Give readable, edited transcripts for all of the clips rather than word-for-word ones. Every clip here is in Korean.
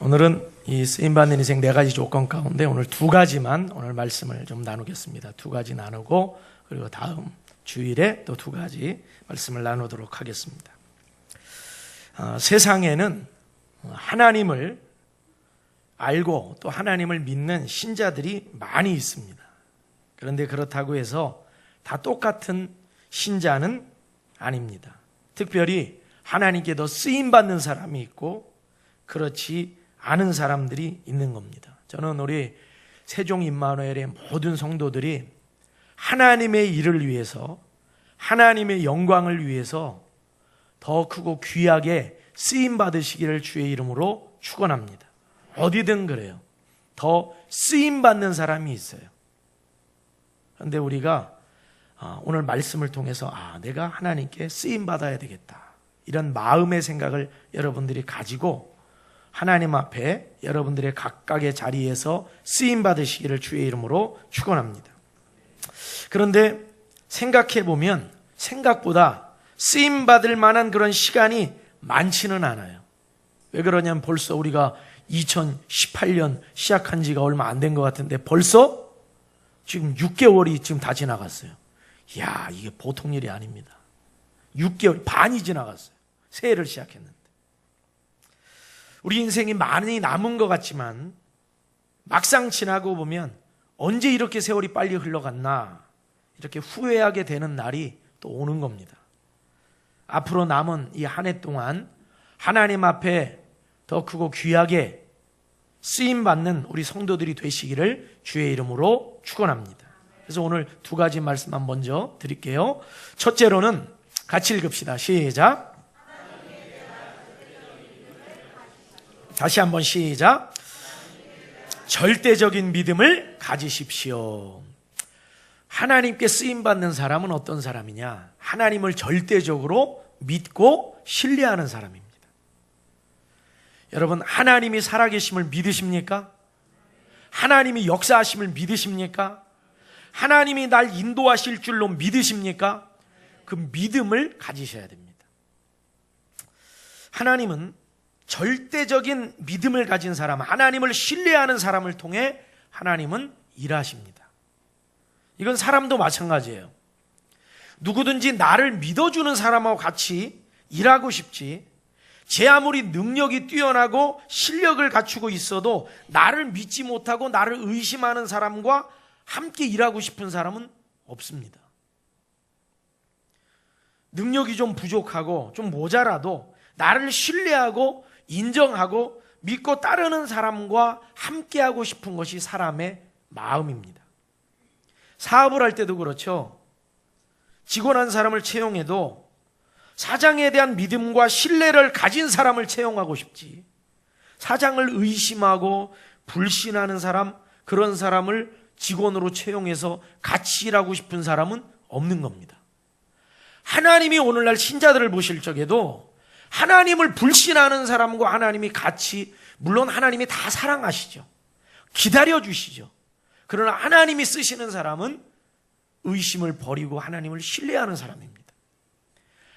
오늘은 이 쓰임받는 인생 4가지 조건 가운데 오늘 2가지만 오늘 말씀을 좀 나누겠습니다. 2가지 나누고 그리고 다음 주일에 또 2가지 말씀을 나누도록 하겠습니다. 세상에는 하나님을 알고 또 하나님을 믿는 신자들이 많이 있습니다. 그런데 그렇다고 해서 다 똑같은 신자는 아닙니다. 특별히 하나님께 더 쓰임받는 사람이 있고 그렇지 않은 사람들이 있는 겁니다. 저는 우리 세종 임마누엘의 모든 성도들이 하나님의 일을 위해서 하나님의 영광을 위해서 더 크고 귀하게 쓰임받으시기를 주의 이름으로 축원합니다. 어디든 그래요. 더 쓰임받는 사람이 있어요. 그런데 우리가 오늘 말씀을 통해서 내가 하나님께 쓰임받아야 되겠다, 이런 마음의 생각을 여러분들이 가지고 하나님 앞에 여러분들의 각각의 자리에서 쓰임받으시기를 주의 이름으로 축원합니다. 그런데 생각해 보면 생각보다 쓰임받을 만한 그런 시간이 많지는 않아요. 왜 그러냐면 벌써 우리가 2018년 시작한 지가 얼마 안 된 것 같은데 벌써 지금 6개월이 지금 다 지나갔어요. 이야, 이게 보통 일이 아닙니다. 6개월 반이 지나갔어요. 새해를 시작했는데. 우리 인생이 많이 남은 것 같지만 막상 지나고 보면 언제 이렇게 세월이 빨리 흘러갔나 이렇게 후회하게 되는 날이 또 오는 겁니다. 앞으로 남은 이 한 해 동안 하나님 앞에 더 크고 귀하게 쓰임받는 우리 성도들이 되시기를 주의 이름으로 축원합니다. 그래서 오늘 2가지 말씀만 먼저 드릴게요. 첫째로는 같이 읽읍시다. 시작. 다시 한번 시작. 절대적인 믿음을 가지십시오. 하나님께 쓰임받는 사람은 어떤 사람이냐? 하나님을 절대적으로 믿고 신뢰하는 사람입니다. 여러분, 하나님이 살아계심을 믿으십니까? 하나님이 역사하심을 믿으십니까? 하나님이 날 인도하실 줄로 믿으십니까? 그 믿음을 가지셔야 됩니다. 하나님은 절대적인 믿음을 가진 사람, 하나님을 신뢰하는 사람을 통해 하나님은 일하십니다. 이건 사람도 마찬가지예요. 누구든지 나를 믿어주는 사람하고 같이 일하고 싶지, 제 아무리 능력이 뛰어나고 실력을 갖추고 있어도 나를 믿지 못하고 나를 의심하는 사람과 함께 일하고 싶은 사람은 없습니다. 능력이 좀 부족하고 좀 모자라도 나를 신뢰하고 인정하고 믿고 따르는 사람과 함께하고 싶은 것이 사람의 마음입니다. 사업을 할 때도 그렇죠. 직원 한 사람을 채용해도 사장에 대한 믿음과 신뢰를 가진 사람을 채용하고 싶지, 사장을 의심하고 불신하는 사람, 그런 사람을 직원으로 채용해서 같이 일하고 싶은 사람은 없는 겁니다. 하나님이 오늘날 신자들을 보실 적에도 하나님을 불신하는 사람과 하나님이 같이, 물론 하나님이 다 사랑하시죠. 기다려주시죠. 그러나 하나님이 쓰시는 사람은 의심을 버리고 하나님을 신뢰하는 사람입니다.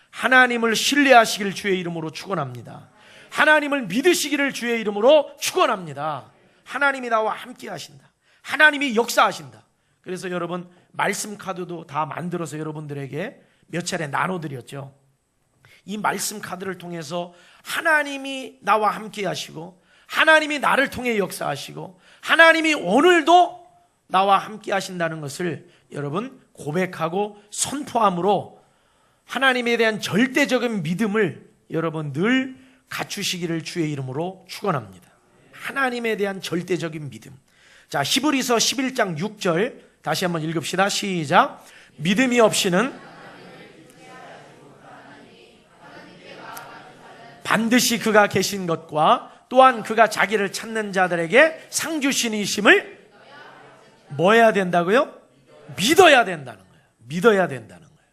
하나님을 신뢰하시길 주의 이름으로 축원합니다. 하나님을 믿으시기를 주의 이름으로 축원합니다. 하나님이 나와 함께 하신다. 하나님이 역사하신다. 그래서 여러분, 말씀 카드도 다 만들어서 여러분들에게 몇 차례 나눠드렸죠. 이 말씀 카드를 통해서 하나님이 나와 함께 하시고 하나님이 나를 통해 역사하시고 하나님이 오늘도 나와 함께 하신다는 것을 여러분 고백하고 선포함으로 하나님에 대한 절대적인 믿음을 여러분 늘 갖추시기를 주의 이름으로 축원합니다. 하나님에 대한 절대적인 믿음. 자, 히브리서 11장 6절 다시 한번 읽읍시다. 시작. 믿음이 없이는 반드시 그가 계신 것과 또한 그가 자기를 찾는 자들에게 상 주시니심을 뭐 해야 된다고요? 믿어야 된다는 거예요. 믿어야 된다는 거예요.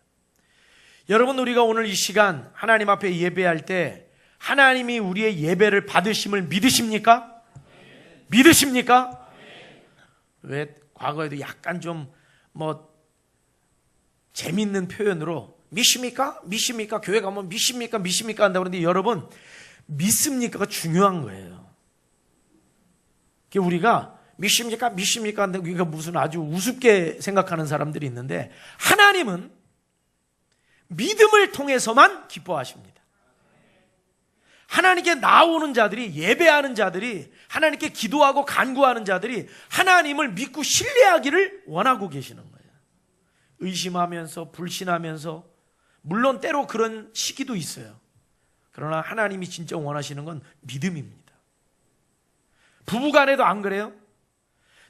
여러분, 우리가 오늘 이 시간 하나님 앞에 예배할 때 하나님이 우리의 예배를 받으심을 믿으십니까? 믿으십니까? 왜 과거에도 약간 좀 재밌는 표현으로 믿습니까? 믿습니까? 교회 가면 믿습니까? 믿습니까? 한다고 그러는데 여러분, 믿습니까가 중요한 거예요. 우리가 믿습니까? 믿습니까? 우리가 무슨 아주 우습게 생각하는 사람들이 있는데, 하나님은 믿음을 통해서만 기뻐하십니다. 하나님께 나오는 자들이, 예배하는 자들이, 하나님께 기도하고 간구하는 자들이 하나님을 믿고 신뢰하기를 원하고 계시는 거예요. 의심하면서, 불신하면서, 물론 때로 그런 시기도 있어요. 그러나 하나님이 진짜 원하시는 건 믿음입니다. 부부간에도 안 그래요?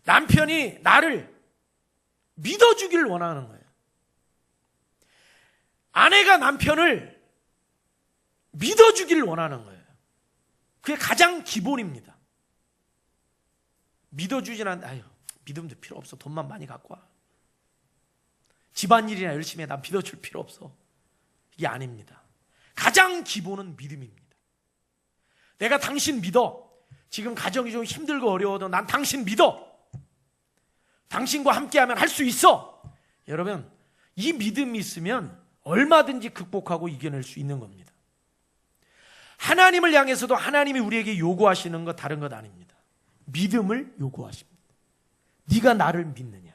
남편이 나를 믿어주기를 원하는 거예요. 아내가 남편을 믿어주기를 원하는 거예요. 그게 가장 기본입니다. 믿어주진 않는데, 아유, 믿음도 필요 없어. 돈만 많이 갖고 와. 집안일이나 열심히 해. 난 믿어줄 필요 없어. 이게 아닙니다. 가장 기본은 믿음입니다. 내가 당신 믿어. 지금 가정이 좀 힘들고 어려워도 난 당신 믿어. 당신과 함께하면 할 수 있어. 여러분, 이 믿음이 있으면 얼마든지 극복하고 이겨낼 수 있는 겁니다. 하나님을 향해서도 하나님이 우리에게 요구하시는 것 다른 것 아닙니다. 믿음을 요구하십니다. 네가 나를 믿느냐.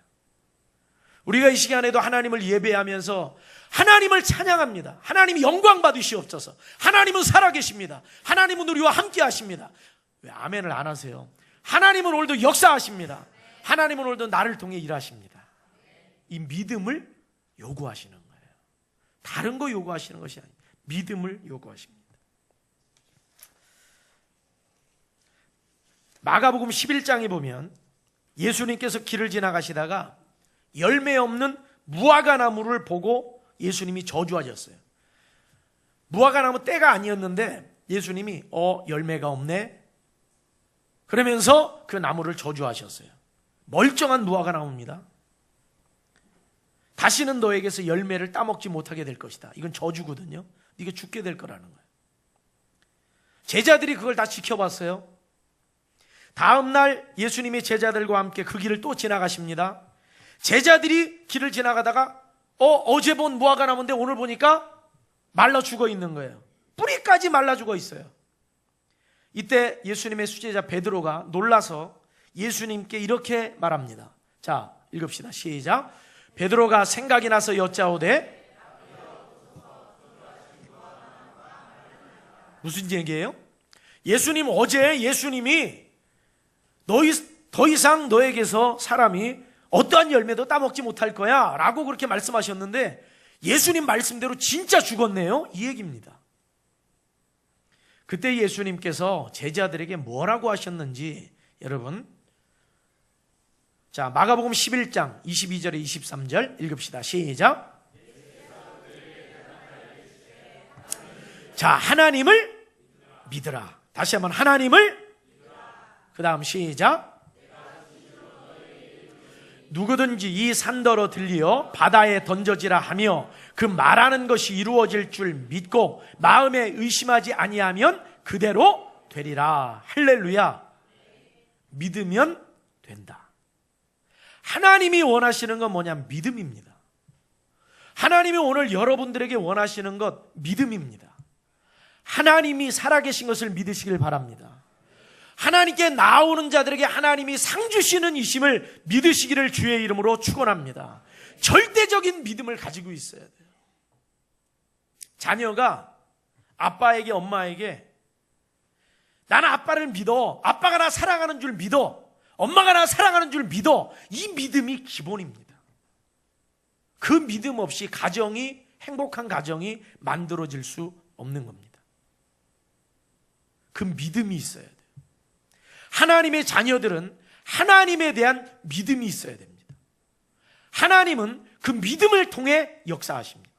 우리가 이 시간에도 하나님을 예배하면서 하나님을 찬양합니다. 하나님이 영광 받으시옵소서. 하나님은 살아계십니다. 하나님은 우리와 함께 하십니다. 왜 아멘을 안 하세요? 하나님은 오늘도 역사하십니다. 하나님은 오늘도 나를 통해 일하십니다. 이 믿음을 요구하시는 거예요. 다른 거 요구하시는 것이 아니에요. 믿음을 요구하십니다. 마가복음 11장에 보면 예수님께서 길을 지나가시다가 열매 없는 무화과 나무를 보고 예수님이 저주하셨어요. 무화과 나무 때가 아니었는데 예수님이 열매가 없네. 그러면서 그 나무를 저주하셨어요. 멀쩡한 무화과 나무입니다. 다시는 너에게서 열매를 따먹지 못하게 될 것이다. 이건 저주거든요. 네가 죽게 될 거라는 거예요. 제자들이 그걸 다 지켜봤어요. 다음 날 예수님이 제자들과 함께 그 길을 또 지나가십니다. 제자들이 길을 지나가다가 어제 본 무화과 나무인데 오늘 보니까 말라 죽어 있는 거예요. 뿌리까지 말라 죽어 있어요. 이때 예수님의 수제자 베드로가 놀라서 예수님께 이렇게 말합니다. 자, 읽읍시다. 시작. 베드로가 생각이 나서 여짜오되, 무슨 얘기예요? 어제 예수님이 더 이상 너에게서 사람이 어떠한 열매도 따먹지 못할 거야 라고 그렇게 말씀하셨는데 예수님 말씀대로 진짜 죽었네요. 이 얘기입니다. 그때 예수님께서 제자들에게 뭐라고 하셨는지 여러분, 자, 마가복음 11장 22절에 23절 읽읍시다. 시작. 자, 하나님을 믿으라. 다시 한번 하나님을, 그 다음 시작. 누구든지 이 산더러 들리어 바다에 던져지라 하며 그 말하는 것이 이루어질 줄 믿고 마음에 의심하지 아니하면 그대로 되리라. 할렐루야. 믿으면 된다. 하나님이 원하시는 건 뭐냐? 믿음입니다. 하나님이 오늘 여러분들에게 원하시는 것 믿음입니다. 하나님이 살아계신 것을 믿으시길 바랍니다. 하나님께 나오는 자들에게 하나님이 상 주시는 이심을 믿으시기를 주의 이름으로 축원합니다. 절대적인 믿음을 가지고 있어야 돼요. 자녀가 아빠에게, 엄마에게 나는 아빠를 믿어, 아빠가 나 사랑하는 줄 믿어, 엄마가 나 사랑하는 줄 믿어, 이 믿음이 기본입니다. 그 믿음 없이 가정이, 행복한 가정이 만들어질 수 없는 겁니다. 그 믿음이 있어야 돼요. 하나님의 자녀들은 하나님에 대한 믿음이 있어야 됩니다. 하나님은 그 믿음을 통해 역사하십니다.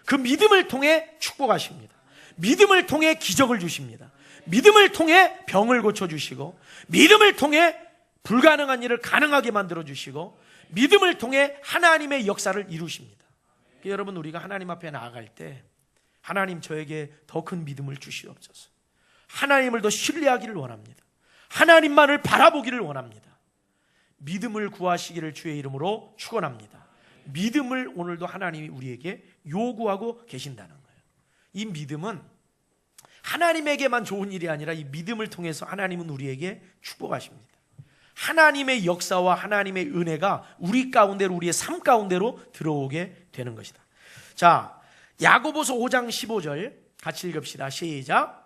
그 믿음을 통해 축복하십니다. 믿음을 통해 기적을 주십니다. 믿음을 통해 병을 고쳐주시고, 믿음을 통해 불가능한 일을 가능하게 만들어주시고, 믿음을 통해 하나님의 역사를 이루십니다. 여러분, 우리가 하나님 앞에 나아갈 때 하나님 저에게 더 큰 믿음을 주시옵소서. 하나님을 더 신뢰하기를 원합니다. 하나님만을 바라보기를 원합니다. 믿음을 구하시기를 주의 이름으로 축원합니다. 믿음을 오늘도 하나님이 우리에게 요구하고 계신다는 거예요. 이 믿음은 하나님에게만 좋은 일이 아니라 이 믿음을 통해서 하나님은 우리에게 축복하십니다. 하나님의 역사와 하나님의 은혜가 우리 가운데로, 우리의 삶 가운데로 들어오게 되는 것이다. 자, 야고보서 5장 15절 같이 읽읍시다. 시작.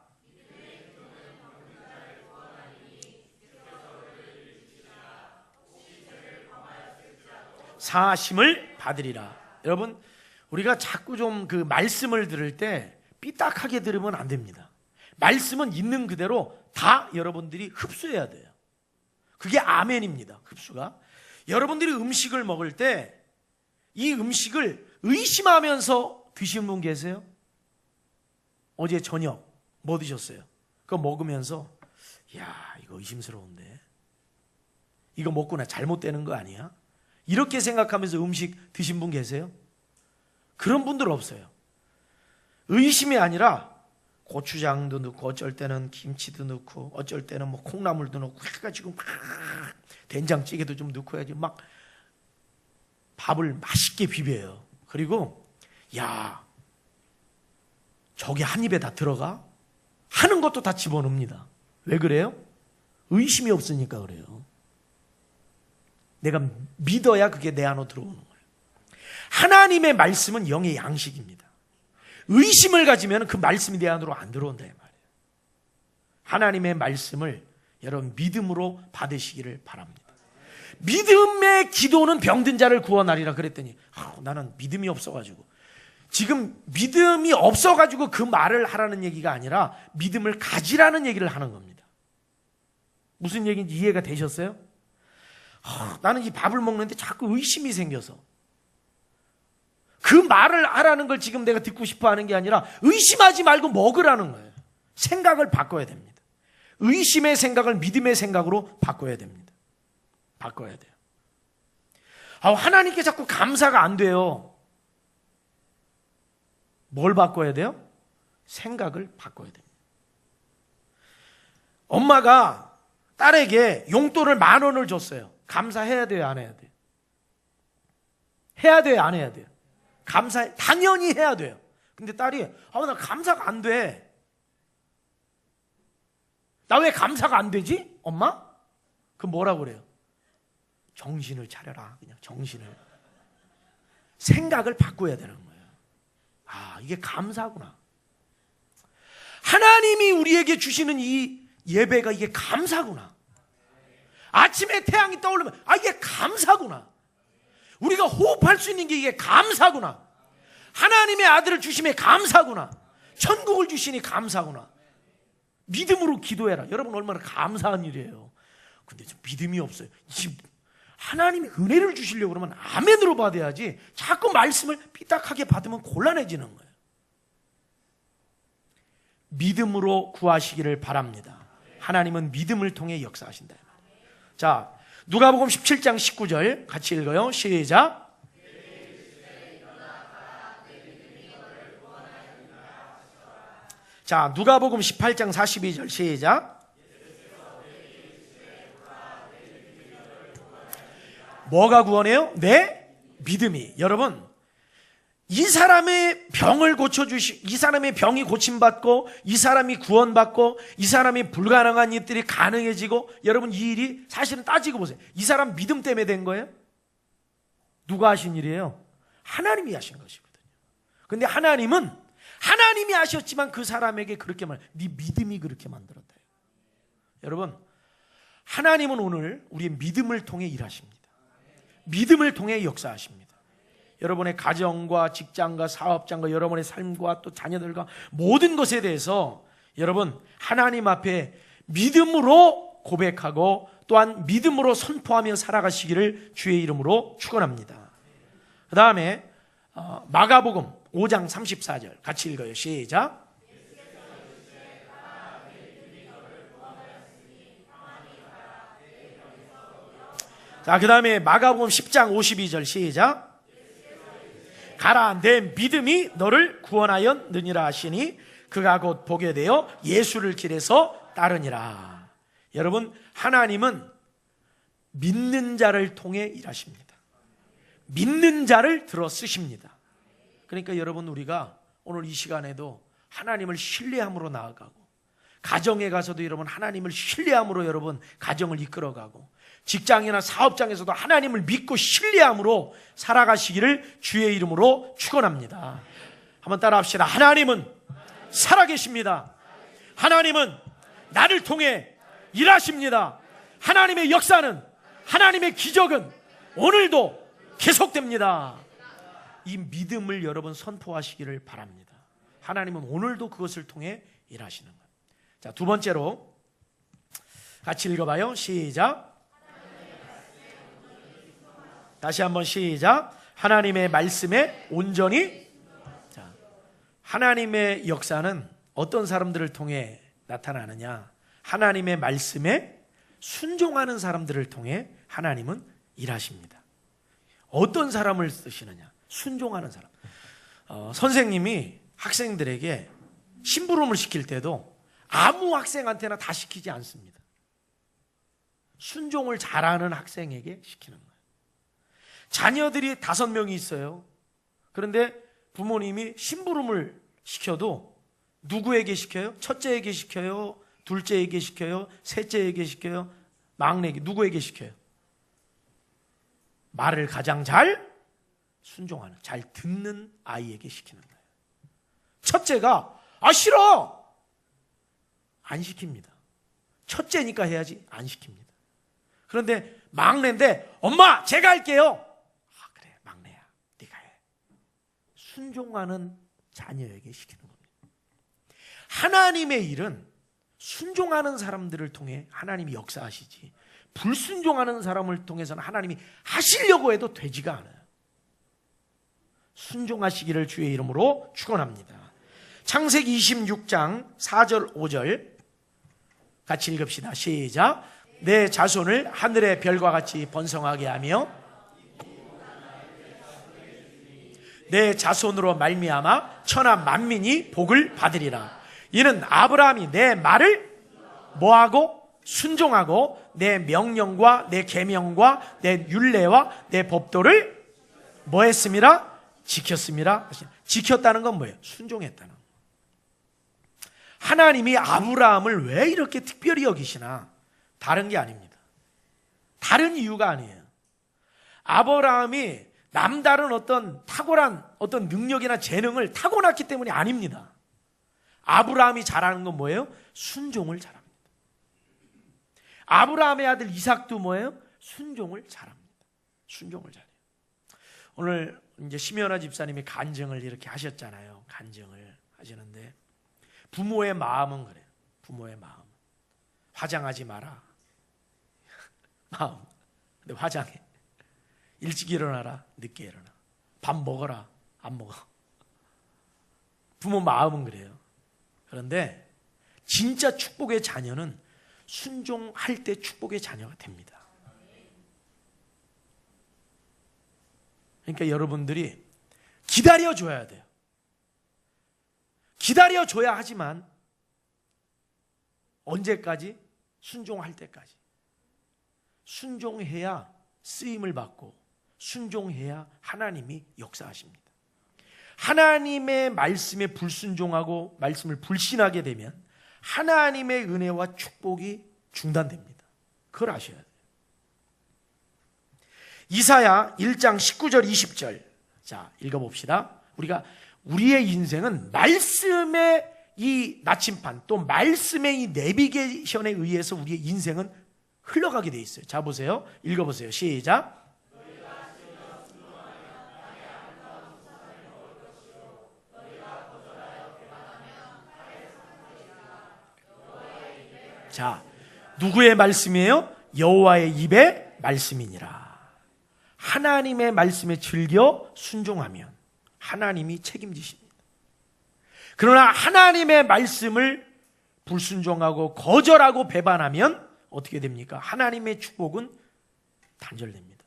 사심을 받으리라. 여러분, 우리가 자꾸 좀 그 말씀을 들을 때 삐딱하게 들으면 안 됩니다. 말씀은 있는 그대로 다 여러분들이 흡수해야 돼요. 그게 아멘입니다. 흡수가. 여러분들이 음식을 먹을 때 이 음식을 의심하면서 드시는 분 계세요? 어제 저녁 뭐 드셨어요? 그거 먹으면서 야, 이거 의심스러운데 이거 먹고 나 잘못되는 거 아니야? 이렇게 생각하면서 음식 드신 분 계세요? 그런 분들 없어요. 의심이 아니라 고추장도 넣고 어쩔 때는 김치도 넣고 어쩔 때는 뭐 콩나물도 넣고 해가지고 막 된장찌개도 좀 넣고 해야지 막 밥을 맛있게 비벼요. 그리고 야, 저게 한 입에 다 들어가? 하는 것도 다 집어넣습니다. 왜 그래요? 의심이 없으니까 그래요. 내가 믿어야 그게 내 안으로 들어오는 거예요. 하나님의 말씀은 영의 양식입니다. 의심을 가지면 그 말씀이 내 안으로 안 들어온다 이 말이에요. 하나님의 말씀을 여러분 믿음으로 받으시기를 바랍니다. 믿음의 기도는 병든 자를 구원하리라 그랬더니 나는 믿음이 없어가지고, 지금 믿음이 없어가지고 그 말을 하라는 얘기가 아니라 믿음을 가지라는 얘기를 하는 겁니다. 무슨 얘기인지 이해가 되셨어요? 나는 이 밥을 먹는데 자꾸 의심이 생겨서, 그 말을 하라는 걸 지금 내가 듣고 싶어 하는 게 아니라 의심하지 말고 먹으라는 거예요. 생각을 바꿔야 됩니다. 의심의 생각을 믿음의 생각으로 바꿔야 됩니다. 바꿔야 돼요. 하나님께 자꾸 감사가 안 돼요. 뭘 바꿔야 돼요? 생각을 바꿔야 됩니다. 엄마가 딸에게 용돈을 10,000원을 줬어요. 감사해야 돼요, 안 해야 돼요? 해야 돼요, 안 해야 돼요? 당연히 해야 돼요. 근데 딸이 나 감사가 안 돼. 나 왜 감사가 안 되지? 엄마? 그럼 뭐라고 그래요? 정신을 차려라. 그냥 정신을. 생각을 바꿔야 되는 거예요. 이게 감사구나. 하나님이 우리에게 주시는 이 예배가 이게 감사구나. 아침에 태양이 떠오르면 이게 감사구나. 우리가 호흡할 수 있는 게 이게 감사구나. 하나님의 아들을 주심에 감사구나. 천국을 주시니 감사구나. 믿음으로 기도해라. 여러분 얼마나 감사한 일이에요. 근데 좀 믿음이 없어요. 하나님이 은혜를 주시려고 그러면 아멘으로 받아야지 자꾸 말씀을 삐딱하게 받으면 곤란해지는 거예요. 믿음으로 구하시기를 바랍니다. 하나님은 믿음을 통해 역사하신다. 자, 누가복음 17장 19절 같이 읽어요. 시작. 자, 누가복음 18장 42절 시작. 뭐가 구원해요? 내 믿음이. 여러분, 이 사람의 병을 이 사람의 병이 고침받고, 이 사람이 구원받고, 이 사람이 불가능한 일들이 가능해지고, 여러분 이 일이 사실은 따지고 보세요. 이 사람 믿음 때문에 된 거예요? 누가 하신 일이에요? 하나님이 하신 것이거든요. 근데 하나님이 하셨지만 그 사람에게 그렇게 네 믿음이 그렇게 만들었다. 여러분, 하나님은 오늘 우리의 믿음을 통해 일하십니다. 믿음을 통해 역사하십니다. 여러분의 가정과 직장과 사업장과 여러분의 삶과 또 자녀들과 모든 것에 대해서 여러분 하나님 앞에 믿음으로 고백하고 또한 믿음으로 선포하며 살아가시기를 주의 이름으로 축원합니다. 그 다음에 마가복음 5장 34절 같이 읽어요. 시작. 자, 그 다음에 마가복음 10장 52절 시작. 가라, 내 믿음이 너를 구원하였느니라 하시니 그가 곧 보게 되어 예수를 길에서 따르니라. 여러분, 하나님은 믿는 자를 통해 일하십니다. 믿는 자를 들어 쓰십니다. 그러니까 여러분, 우리가 오늘 이 시간에도 하나님을 신뢰함으로 나아가고, 가정에 가서도 여러분 하나님을 신뢰함으로 여러분 가정을 이끌어가고, 직장이나 사업장에서도 하나님을 믿고 신뢰함으로 살아가시기를 주의 이름으로 축원합니다. 한번 따라합시다. 하나님은 살아계십니다. 하나님은 나를 통해 일하십니다. 하나님의 역사는, 하나님의 기적은 오늘도 계속됩니다. 이 믿음을 여러분 선포하시기를 바랍니다. 하나님은 오늘도 그것을 통해 일하시는 것. 자, 두 번째로 같이 읽어봐요. 시작. 다시 한번 시작. 하나님의 말씀에 온전히. 자, 하나님의 역사는 어떤 사람들을 통해 나타나느냐? 하나님의 말씀에 순종하는 사람들을 통해 하나님은 일하십니다. 어떤 사람을 쓰시느냐? 순종하는 사람. 선생님이 학생들에게 심부름을 시킬 때도 아무 학생한테나 다 시키지 않습니다. 순종을 잘하는 학생에게 시키는 거예요. 자녀들이 5명이 있어요. 그런데 부모님이 심부름을 시켜도 누구에게 시켜요? 첫째에게 시켜요? 둘째에게 시켜요? 셋째에게 시켜요? 막내에게, 누구에게 시켜요? 말을 가장 잘 순종하는, 잘 듣는 아이에게 시키는 거예요. 첫째가 싫어! 안 시킵니다. 첫째니까 해야지 안 시킵니다. 그런데 막내인데 엄마 제가 할게요. 그래 막내야 네가 해. 순종하는 자녀에게 시키는 겁니다. 하나님의 일은 순종하는 사람들을 통해 하나님이 역사하시지, 불순종하는 사람을 통해서는 하나님이 하시려고 해도 되지가 않아요. 순종하시기를 주의 이름으로 축원합니다. 창세기 26장 4절 5절 같이 읽읍시다. 시작. 내 자손을 하늘의 별과 같이 번성하게 하며 내 자손으로 말미암아 천하 만민이 복을 받으리라. 이는 아브라함이 내 말을 뭐하고? 순종하고 내 명령과 내 계명과 내 율례와 내 법도를 뭐했습니다? 지켰습니다. 지켰다는 건 뭐예요? 순종했다는 거예요. 하나님이 아브라함을 왜 이렇게 특별히 여기시나? 다른 게 아닙니다. 다른 이유가 아니에요. 아브라함이 남다른 어떤 탁월한 어떤 능력이나 재능을 타고났기 때문이 아닙니다. 아브라함이 잘하는 건 뭐예요? 순종을 잘합니다. 아브라함의 아들 이삭도 뭐예요? 순종을 잘합니다. 순종을 잘해요. 오늘 이제 심연아 집사님이 간증을 이렇게 하셨잖아요. 간증을 하시는데 부모의 마음은 그래요. 부모의 마음. 화장하지 마라. 마음. 근데 화장해. 일찍 일어나라. 늦게 일어나. 밥 먹어라. 안 먹어. 부모 마음은 그래요. 그런데 진짜 축복의 자녀는 순종할 때 축복의 자녀가 됩니다. 그러니까 여러분들이 기다려줘야 돼요. 기다려줘야 하지만 언제까지? 순종할 때까지. 순종해야 쓰임을 받고 순종해야 하나님이 역사하십니다. 하나님의 말씀에 불순종하고 말씀을 불신하게 되면 하나님의 은혜와 축복이 중단됩니다. 그걸 아셔야 돼요. 이사야 1장 19절 20절 자 읽어봅시다. 우리의 인생은 말씀의 이 나침판 또 말씀의 이 내비게이션에 의해서 우리의 인생은 흘러가게 돼 있어요. 자 보세요. 읽어보세요. 시작. 자, 누구의 말씀이에요? 여호와의 입의 말씀이니라. 하나님의 말씀에 즐겨 순종하면 하나님이 책임지십니다. 그러나 하나님의 말씀을 불순종하고 거절하고 배반하면 어떻게 됩니까? 하나님의 축복은 단절됩니다.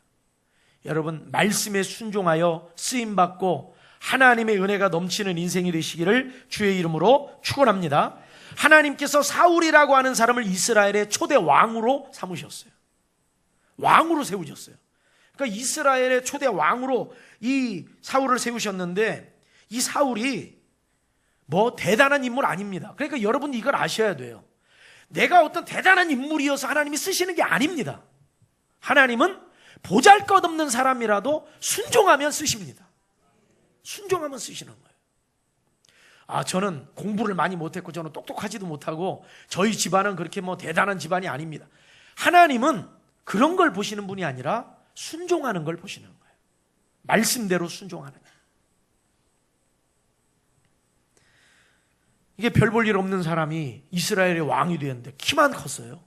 여러분, 말씀에 순종하여 쓰임받고 하나님의 은혜가 넘치는 인생이 되시기를 주의 이름으로 축원합니다. 하나님께서 사울이라고 하는 사람을 이스라엘의 초대 왕으로 삼으셨어요. 왕으로 세우셨어요. 그러니까 이스라엘의 초대 왕으로 이 사울을 세우셨는데 이 사울이 뭐 대단한 인물 아닙니다. 그러니까 여러분 이걸 아셔야 돼요. 내가 어떤 대단한 인물이어서 하나님이 쓰시는 게 아닙니다. 하나님은 보잘것없는 사람이라도 순종하면 쓰십니다. 순종하면 쓰시는 거예요. 저는 공부를 많이 못했고 저는 똑똑하지도 못하고 저희 집안은 그렇게 대단한 집안이 아닙니다. 하나님은 그런 걸 보시는 분이 아니라 순종하는 걸 보시는 거예요. 말씀대로 순종하는 거예요. 이게 별 볼 일 없는 사람이 이스라엘의 왕이 되었는데 키만 컸어요.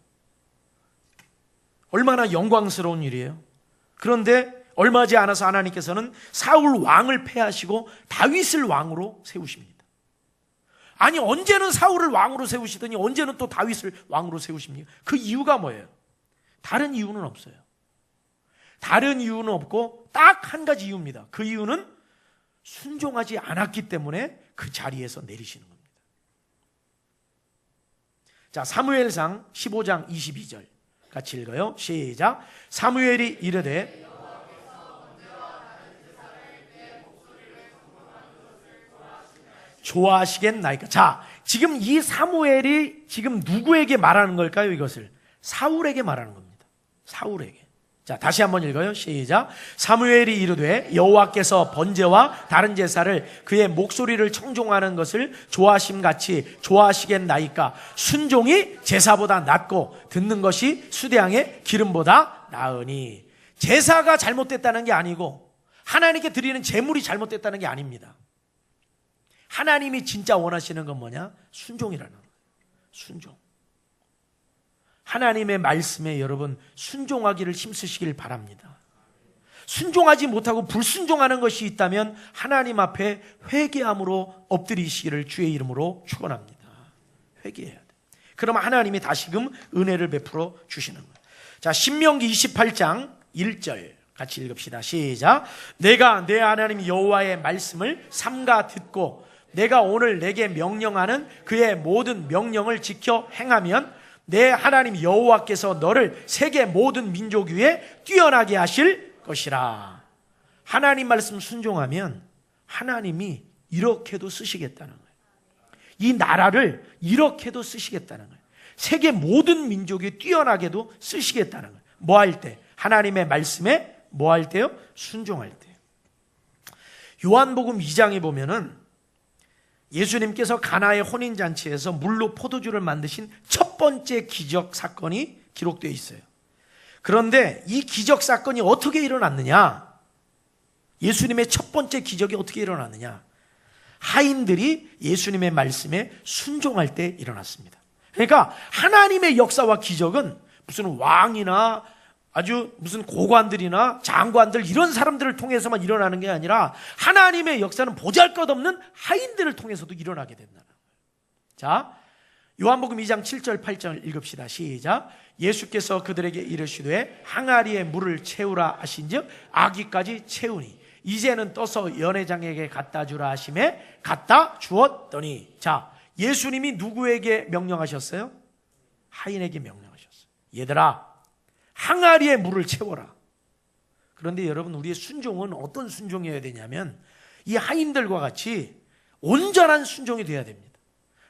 얼마나 영광스러운 일이에요. 그런데 얼마 지지 않아서 하나님께서는 사울 왕을 패하시고 다윗을 왕으로 세우십니다. 아니, 언제는 사울을 왕으로 세우시더니 언제는 또 다윗을 왕으로 세우십니까? 그 이유가 뭐예요? 다른 이유는 없어요. 다른 이유는 없고 딱 한 가지 이유입니다. 그 이유는 순종하지 않았기 때문에 그 자리에서 내리시는 겁니다. 자, 사무엘상 15장 22절 같이 읽어요. 시작. 사무엘이 이르되 좋아하시겠나이까. 자, 지금 이 사무엘이 지금 누구에게 말하는 걸까요? 이것을 사울에게 말하는 겁니다. 사울에게. 자, 다시 한번 읽어요. 시작. 사무엘이 이르되 여호와께서 번제와 다른 제사를 그의 목소리를 청종하는 것을 좋아하심같이 좋아하시겠나이까. 순종이 제사보다 낫고 듣는 것이 수대양의 기름보다 나으니. 제사가 잘못됐다는 게 아니고 하나님께 드리는 제물이 잘못됐다는 게 아닙니다. 하나님이 진짜 원하시는 건 뭐냐? 순종이라는 거예요. 순종. 하나님의 말씀에 여러분 순종하기를 힘쓰시길 바랍니다. 순종하지 못하고 불순종하는 것이 있다면 하나님 앞에 회개함으로 엎드리시기를 주의 이름으로 축원합니다. 회개해야 돼. 그러면 하나님이 다시금 은혜를 베풀어 주시는 거예요. 자, 신명기 28장 1절 같이 읽읍시다. 시작. 내가 내 하나님 여호와의 말씀을 삼가 듣고 내가 오늘 내게 명령하는 그의 모든 명령을 지켜 행하면 내 하나님 여호와께서 너를 세계 모든 민족 위에 뛰어나게 하실 것이라. 하나님 말씀 순종하면 하나님이 이렇게도 쓰시겠다는 거예요. 이 나라를 이렇게도 쓰시겠다는 거예요. 세계 모든 민족이 뛰어나게도 쓰시겠다는 거예요. 뭐 할 때? 하나님의 말씀에 뭐 할 때요? 순종할 때. 요한복음 2장에 보면은 예수님께서 가나의 혼인잔치에서 물로 포도주를 만드신 첫 번째 기적 사건이 기록되어 있어요. 그런데 이 기적 사건이 어떻게 일어났느냐? 예수님의 첫 번째 기적이 어떻게 일어났느냐? 하인들이 예수님의 말씀에 순종할 때 일어났습니다. 그러니까 하나님의 역사와 기적은 무슨 왕이나 아주 무슨 고관들이나 장관들 이런 사람들을 통해서만 일어나는 게 아니라 하나님의 역사는 보잘것없는 하인들을 통해서도 일어나게 된다는 거예요. 자, 요한복음 2장 7절 8절 읽읍시다. 시작. 예수께서 그들에게 이르시되 항아리에 물을 채우라 하신즉 아기까지 채우니 이제는 떠서 연회장에게 갖다 주라 하심에 갖다 주었더니. 자, 예수님이 누구에게 명령하셨어요? 하인에게 명령하셨어요. 얘들아, 항아리에 물을 채워라. 그런데 여러분, 우리의 순종은 어떤 순종이어야 되냐면 이 하인들과 같이 온전한 순종이 돼야 됩니다.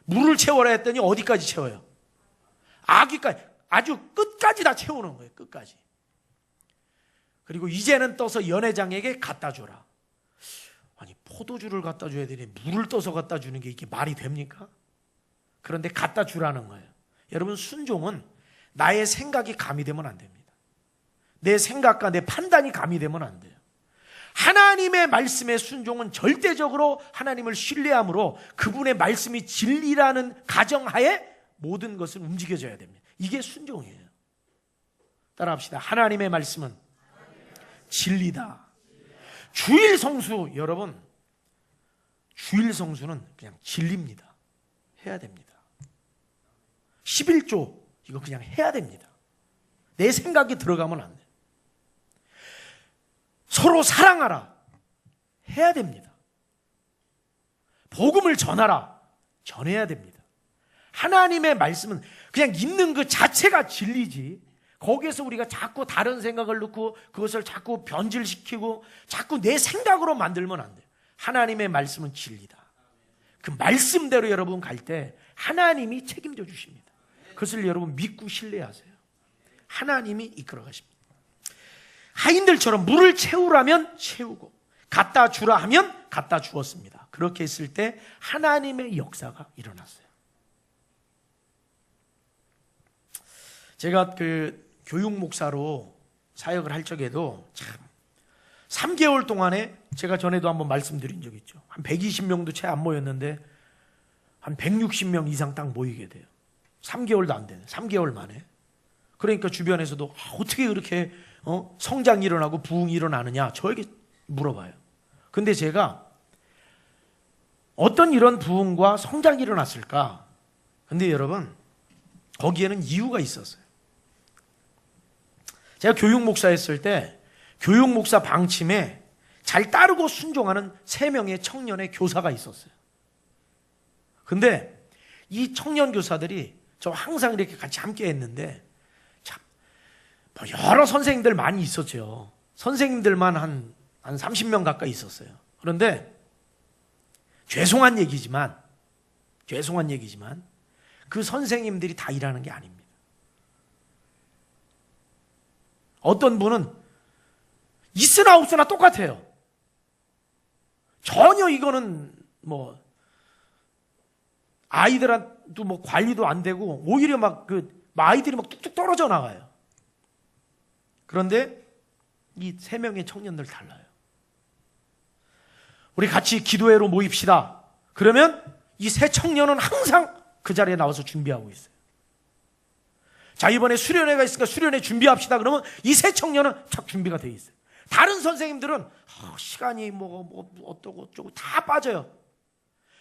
물을 채워라 했더니 어디까지 채워요? 아기까지, 아주 끝까지 다 채우는 거예요. 끝까지. 그리고 이제는 떠서 연회장에게 갖다 줘라. 아니, 포도주를 갖다 줘야 되니 물을 떠서 갖다 주는 게 이게 말이 됩니까? 그런데 갖다 주라는 거예요. 여러분, 순종은 나의 생각이 가미되면 안 됩니다. 내 생각과 내 판단이 가미되면 안 돼요. 하나님의 말씀의 순종은 절대적으로 하나님을 신뢰함으로 그분의 말씀이 진리라는 가정하에 모든 것을 움직여져야 됩니다. 이게 순종이에요. 따라합시다. 하나님의 말씀은 진리다. 주일 성수, 여러분, 주일 성수는 그냥 진리입니다. 해야 됩니다. 11조 이거 그냥 해야 됩니다. 내 생각이 들어가면 안 돼요. 서로 사랑하라. 해야 됩니다. 복음을 전하라. 전해야 됩니다. 하나님의 말씀은 그냥 있는 그 자체가 진리지, 거기에서 우리가 자꾸 다른 생각을 넣고 그것을 자꾸 변질시키고 자꾸 내 생각으로 만들면 안 돼요. 하나님의 말씀은 진리다. 그 말씀대로 여러분 갈 때 하나님이 책임져 주십니다. 그것을 여러분 믿고 신뢰하세요. 하나님이 이끌어 가십니다. 하인들처럼 물을 채우라면 채우고 갖다 주라 하면 갖다 주었습니다. 그렇게 했을 때 하나님의 역사가 일어났어요. 제가 그 교육 목사로 사역을 할 적에도 참 3개월 동안에 제가 전에도 한번 말씀드린 적이 있죠. 한 120명도 채 안 모였는데 한 160명 이상 딱 모이게 돼요. 3개월도 안 되네. 3개월 만에. 그러니까 주변에서도 어떻게 그렇게 성장이 일어나고 부흥이 일어나느냐 저에게 물어봐요. 근데 제가 어떤 이런 부흥과 성장이 일어났을까? 근데 여러분 거기에는 이유가 있었어요. 제가 교육 목사였을 때 교육 목사 방침에 잘 따르고 순종하는 3명의 청년의 교사가 있었어요. 근데 이 청년 교사들이 저 항상 이렇게 같이 함께 했는데 참 여러 선생님들 많이 있었죠. 선생님들만 한 30명 가까이 있었어요. 그런데 죄송한 얘기지만 그 선생님들이 다 일하는 게 아닙니다. 어떤 분은 있으나 없으나 똑같아요. 전혀 이거는 아이들한테도 관리도 안 되고 오히려 아이들이 뚝뚝 떨어져 나가요. 그런데 이 3명의 청년들 달라요. 우리 같이 기도회로 모입시다. 그러면 이 3 청년은 항상 그 자리에 나와서 준비하고 있어요. 자, 이번에 수련회가 있으니까 수련회 준비합시다. 그러면 이 3 청년은 착 준비가 돼 있어요. 다른 선생님들은 시간이 어떠고 어쩌고 다 빠져요.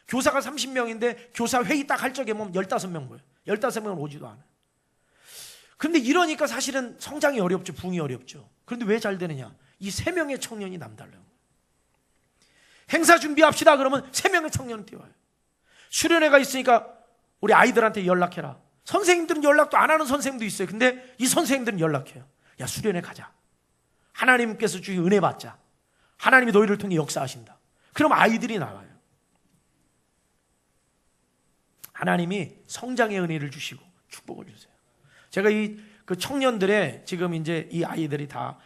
교사가 30명인데 교사 회의 딱 할 적에 15명 모여요. 15명은 오지도 않아요. 그런데 이러니까 사실은 성장이 어렵죠. 부흥이 어렵죠. 그런데 왜 잘 되느냐? 이 3명의 청년이 남달라요. 행사 준비합시다 그러면 3명의 청년은 뛰어와요. 수련회가 있으니까 우리 아이들한테 연락해라. 선생님들은 연락도 안 하는 선생님도 있어요. 근데 이 선생님들은 연락해요. 야, 수련회 가자. 하나님께서 주신 은혜 받자. 하나님이 너희를 통해 역사하신다. 그럼 아이들이 나와요. 하나님이 성장의 은혜를 주시고 축복을 주세요. 제가 그 청년들의 지금 이제 이 아이들이 다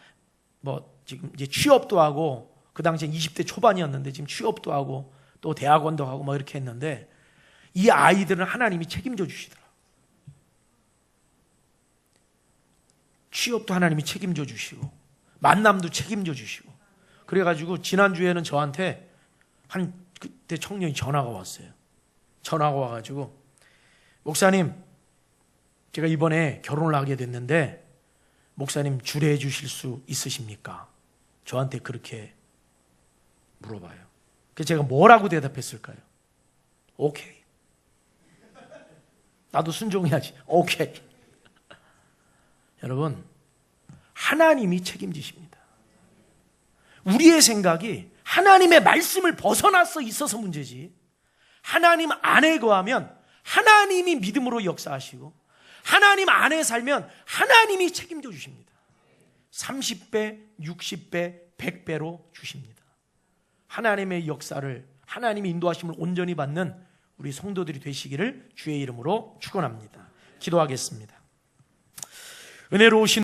지금 이제 취업도 하고 그 당시에 20대 초반이었는데 지금 취업도 하고 또 대학원도 가고 이렇게 했는데 이 아이들은 하나님이 책임져 주시더라고요. 취업도 하나님이 책임져 주시고 만남도 책임져 주시고 그래가지고 지난주에는 저한테 그때 청년이 전화가 왔어요. 전화가 와가지고 목사님 제가 이번에 결혼을 하게 됐는데 목사님 주례해 주실 수 있으십니까? 저한테 그렇게 물어봐요. 그래서 제가 뭐라고 대답했을까요? 오케이. 나도 순종해야지. 오케이. 여러분 하나님이 책임지십니다. 우리의 생각이 하나님의 말씀을 벗어나서 있어서 문제지 하나님 안에 거하면 하나님이 믿음으로 역사하시고 하나님 안에 살면 하나님이 책임져 주십니다. 30배, 60배, 100배로 주십니다. 하나님의 역사를 하나님의 인도하심을 온전히 받는 우리 성도들이 되시기를 주의 이름으로 축원합니다. 기도하겠습니다. 은혜로우신